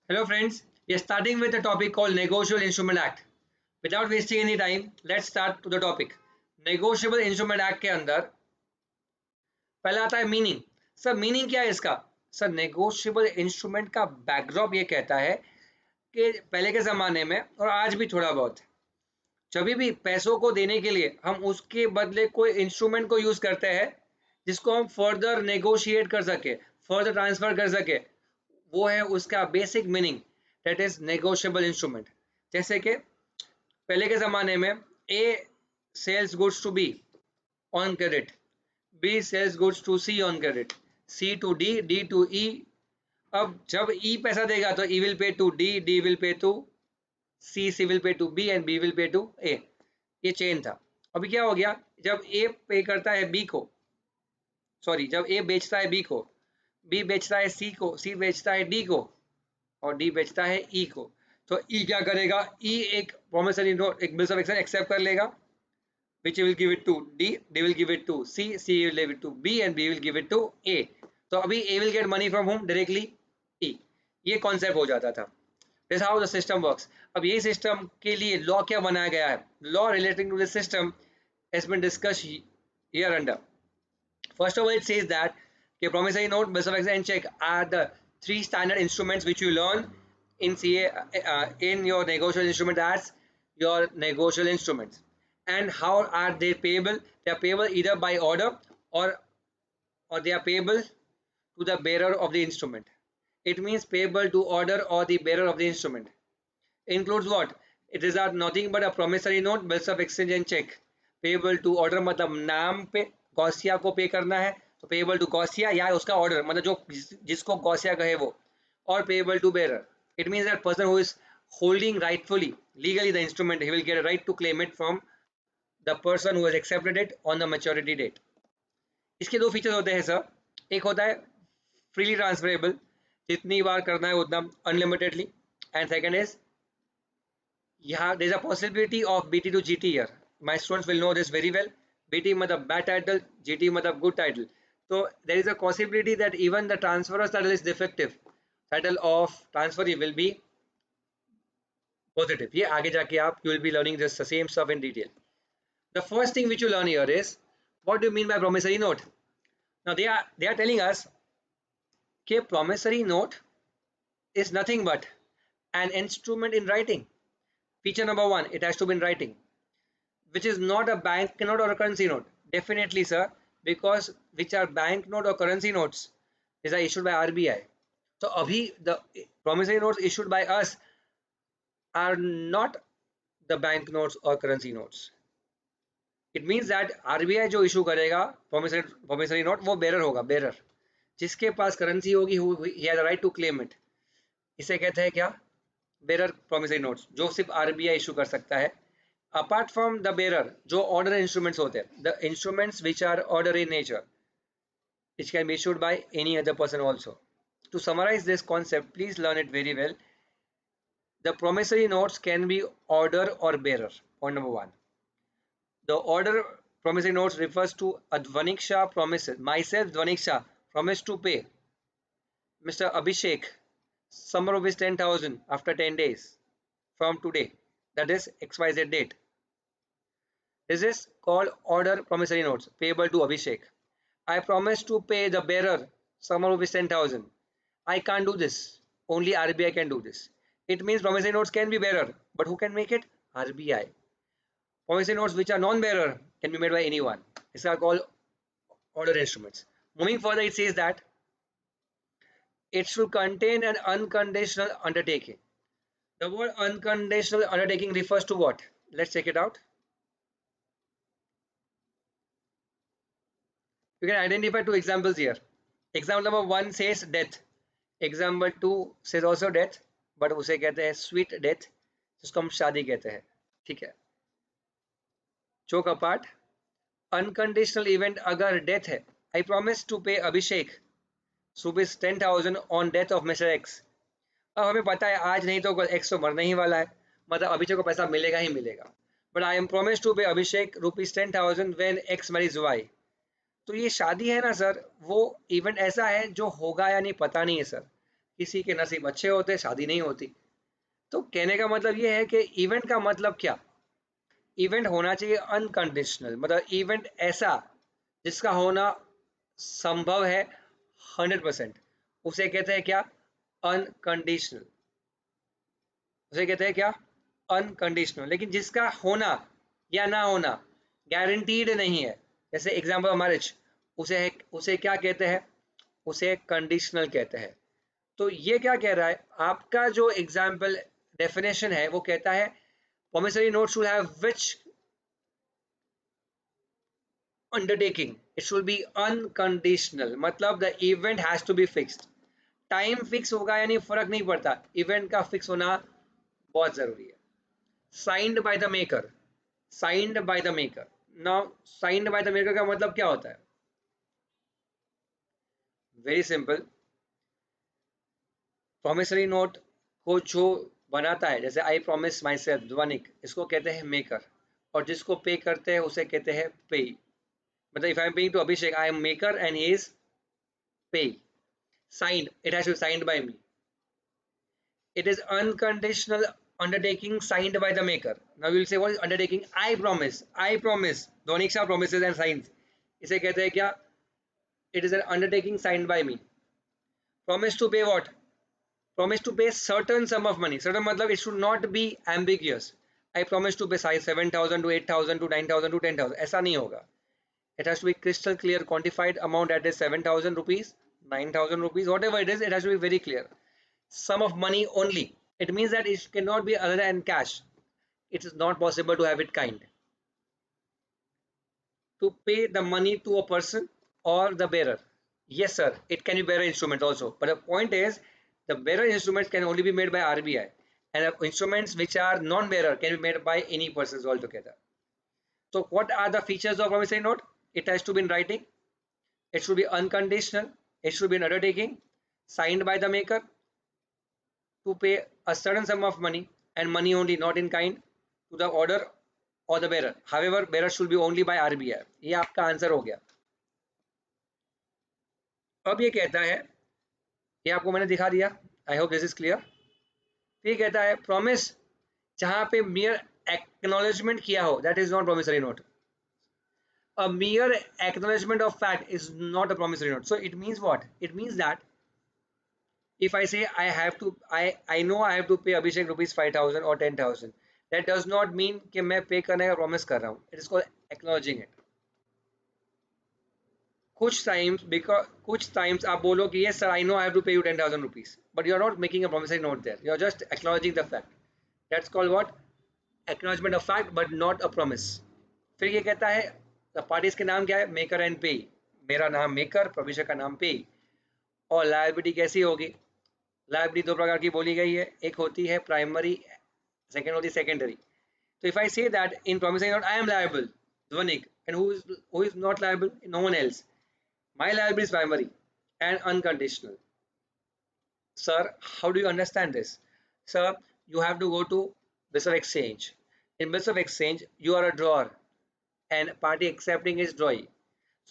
Hello friends, we are starting with a topic called Negotiable Instrument Act. Without wasting any time, let's start to the topic. Negotiable Instrument Act के अंदर पहला आता है meaning. Sir meaning क्या है इसका? Sir negotiable instrument का backdrop ये कहता है कि पहले के ज़माने में और आज भी थोड़ा बहुत जब भी पैसों को देने के लिए हम उसके बदले कोई इंस्ट्रूमेंट को यूज़ करते हैं जिसको हम फर्दर नेगोशिएट कर सके, फर्दर ट्रांसफ़र कर सके, वो है उसका basic meaning, that is negotiable instrument. जैसे कि पहले के ज़माने में A sells goods to B on credit, B sells goods to C on credit, C to D, D to E. अब जब ई पैसा देगा तो E will pay to D, D will pay to C, C will pay to B and B will pay to A. ये chain था। अभी क्या हो गया, जब ए पे करता है बी को, सॉरी जब ए बेचता है बी को, बी बेचता है सी को, सी बेचता है डी को और डी बेचता है ई को, तो ई क्या करेगा, ई एक प्रोमिसरी नोट, एक बिल्स ऑफ एक्सचेंज एक्सेप्ट कर लेगा, which will give it to D, D will give it to C, C will give it to B and B will give it to A. तो अभी A will get money from whom? Directly E. ये concept हो जाता था। This is how the system works. अब ये system के लिए लॉ क्या बनाया गया है? Law relating to this system has been discussed here under. First of all, it says that the promissory note, bills of exchange, and check are the three standard instruments which you learn in CA in your negotiable instrument as your negotiable instruments. And how are they payable? They are payable either by order or they are payable to the bearer of the instrument. It means payable to order or the bearer of the instrument. Includes what? It is nothing but a promissory note, bills of exchange and check. Payable to order मतलब नाम पे गौसिया को पे करना है तो payable to Gausiya या उसका ऑर्डर मतलब जो जिसको गौसिया कहे वो, और payable to bearer. It means that person who is holding rightfully legally the instrument, he will get a right to claim it from the person who has accepted it on the maturity date. इसके दो features होते हैं sir. एक होता है freely transferable, जितनी बार करना है उतना unlimitedly, and second is yeah, there's a possibility of BT to GT here. My students will know this very well. BT matlab bad title, GT matlab good title. So there is a possibility that even the transferor's title is defective. Title of transferee will be positive. Yeah, आगे जाके आप you will be learning this the same stuff in detail. The first thing which you learn here is what do you mean by promissory note? Now they are telling us that promissory note is nothing but an instrument in writing. Feature number one, it has to be in writing, which is not a bank note or a currency note. Definitely, sir, because which are bank note or currency notes is issued by RBI. So, abhi the promissory notes issued by us are not the bank notes or currency notes. It means that RBI जो issue करेगा promissory note वो bearer होगा, bearer जिसके पास currency होगी he has a right to claim it. इसे कहते हैं क्या? बेरर प्रोमिसरी नोट्स, जो सिर्फ आरबीआई इशू कर सकता है। अपार्ट फ्रॉम द बेरर जो ऑर्डर इंस्ट्रूमेंट्स होते हैं, the instruments which are order in nature, which can be issued by any other person also. To summarize this concept, please learn it very well. The promissory notes can be order or bearer. Point number one. The order promissory notes refers to a Dhvanik Shah promises. Myself, Dhvanik Shah, promise to pay Mr. Abhishek sum of rupees 10,000 after 10 days from today, that is XYZ date. This is called order promissory notes payable to Abhishek. I promise to pay the bearer sum of rupees 10,000. I can't do this. Only RBI can do this. It means promissory notes can be bearer, but who can make it? RBI. Promissory notes which are non-bearer can be made by anyone. These are called order instruments. Moving further, it says that it should contain an unconditional undertaking. The word unconditional undertaking refers to what? Let's check it out. You can identify two examples here. Example number one says death. Example two says also death, but उसे कहते हैं sweet death, जिसको हम शादी कहते हैं. ठीक है. Joke apart. Unconditional event अगर death है, I promise to pay Abhishek rupees 10,000 on death of Mr. X. अब हमें पता है आज नहीं तो कल X तो मरने ही वाला है, मतलब अभिषेक को पैसा मिलेगा ही मिलेगा. But I am promised to pay Abhishek rupees 10,000 when X marries Y. तो ये शादी है ना सर, वो इवेंट ऐसा है जो होगा या नहीं पता नहीं है सर, किसी के नसीब अच्छे होते, शादी नहीं होती। तो कहने का मतलब ये है कि इवेंट का मतलब क्या, इवेंट होना चाहिए अनकंडीशनल, मतलब इवेंट ऐसा जिसका होना संभव है 100%, उसे कहते हैं क्या, अनकंडीशनल। उसे कहते हैं क्या, अनकंडीशनल। लेकिन जिसका होना या ना होना गारंटीड नहीं है, जैसे एग्जाम्पल मैरिज, उसे क्या कहते हैं, उसे कंडीशनल कहते हैं। तो ये क्या कह रहा है, आपका जो एग्जाम्पल डेफिनेशन है वो कहता है promissory note should have which undertaking, it should be unconditional, मतलब the event has to be fixed। Time fix होगा या नहीं फर्क नहीं पड़ता, इवेंट का फिक्स होना बहुत जरूरी है। Signed by the maker, signed by the maker. Now signed by the maker का मतलब क्या होता है, वेरी सिंपल। प्रॉमिसरी नोट को जो बनाता है, जैसे आई प्रॉमिस माई सेल्फ ध्वनिक, इसको कहते हैं मेकर, और जिसको पे करते हैं उसे कहते हैं पे। मतलब if I am paying to Abhishek, I am maker and he is pay. Signed, it has to be signed by me. It is unconditional undertaking signed by the maker. Now you will say, what is undertaking? I promise. I promise. Dhoniksha promises and signs. इसे कहते हैं क्या? It is an undertaking signed by me. Promise to pay what? Promise to pay certain sum of money. Certain मतलब it should not be ambiguous. I promise to pay 7,000 to 8,000 to 9,000 to 10,000. ऐसा नहीं होगा. It has to be crystal clear, quantified amount, that is 7,000 rupees, 9,000 rupees, whatever it is. It has to be very clear. Sum of money only. It means that it cannot be other than cash. It is not possible to have it kind. To pay the money to a person or the bearer. Yes, sir, it can be bearer instruments also. But the point is, the bearer instruments can only be made by RBI. And the instruments which are non-bearer can be made by any persons altogether. So what are the features of promissory note? It has to be in writing. It should be unconditional. It should be an undertaking signed by the maker to pay a certain sum of money, and money only, not in kind, to the order or the bearer. However, bearer should be only by RBI. ये आपका answer हो गया। अब ये कहता है, ये आपको मैंने दिखा दिया, I hope this is clear. ये कहता है प्रॉमिस जहां पे मियर एक्नॉलेजमेंट किया हो, that is not promissory note. A mere acknowledgement of fact is not a promissory note. So it means what? It means that if I say I know I have to pay Abhishek rupees 5,000 or 10,000, that does not mean कि मैं पे करने का promise कर रहा हूँ. It is called acknowledging it. कुछ times आप बोलो कि yes sir, I know I have to pay you 10,000 rupees, but you are not making a promissory note there. You are just acknowledging the fact. That's called what? Acknowledgement of fact, but not a promise. फिर ये कहता है parties के नाम क्या है, maker and पे। मेरा नाम मेकर, अभिषेक का नाम पे। और लायबिलिटी कैसी होगी, लायबिलिटी दो प्रकार की बोली गई है, एक होती है प्राइमरी, सेकंड होती है सेकेंडरी। तो if I say that in promissory note I am liable ध्वनिक and who is not liable, no one else, my liability is primary and unconditional. Sir, how do you understand this? Sir, you have to go to Bills of Exchange. In Bills of Exchange, you are a drawer and party accepting is drawee.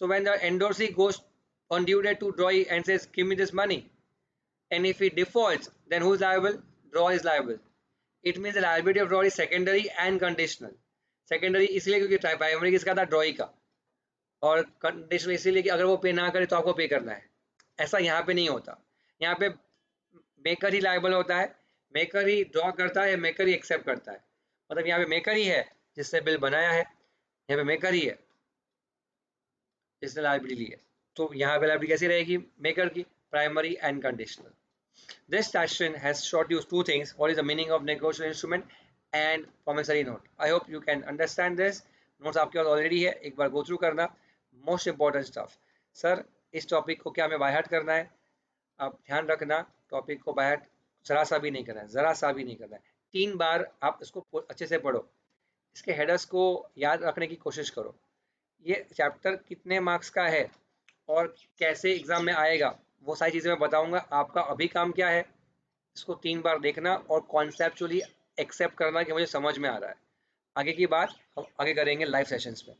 So when the endorsee goes on due date to drawee and says, give me this money, and if he defaults, then who is liable? Drawer is liable. It means the liability of drawer is secondary and conditional. Secondary इसलिए क्योंकि primary किसका था, ड्रॉई का, और conditional इसीलिए कि अगर वो पे ना करे तो आपको पे करना है। ऐसा यहाँ पे नहीं होता। यहाँ पे मेकर ही लायबल होता है, मेकर ही ड्रॉ करता है, मेकर ही एक्सेप्ट करता है। मतलब यहाँ पे मेकर ही है जिसने बिल बनाया है, यहाँ पे मेकर ही है जिसने लायबिलिटी ली है। तो यहाँ पे लायबिलिटी कैसी रहेगी, मेकर की, primary and conditional. This session has taught you two things. What is the meaning of negotiable instrument and promissory note? I hope you can understand this. Notes आपके पास ऑलरेडी है, एक बार गो थ्रू करना। Most important stuff. Sir इस topic को क्या हमें by heart करना है? आप ध्यान रखना, टॉपिक को बाय हार्ट जरा सा भी नहीं करना है, जरा सा भी नहीं करना है। 3 बार आप इसको अच्छे से पढ़ो, इसके हेडर्स को याद रखने की कोशिश करो। ये चैप्टर कितने मार्क्स का है और कैसे एग्जाम में आएगा, वो सारी चीज़ें मैं बताऊंगा। आपका अभी काम क्या है, इसको 3 बार देखना और कॉन्सेप्चुअली एक्सेप्ट करना कि मुझे समझ में आ रहा है। आगे की बात हम आगे करेंगे लाइव सेशंस में।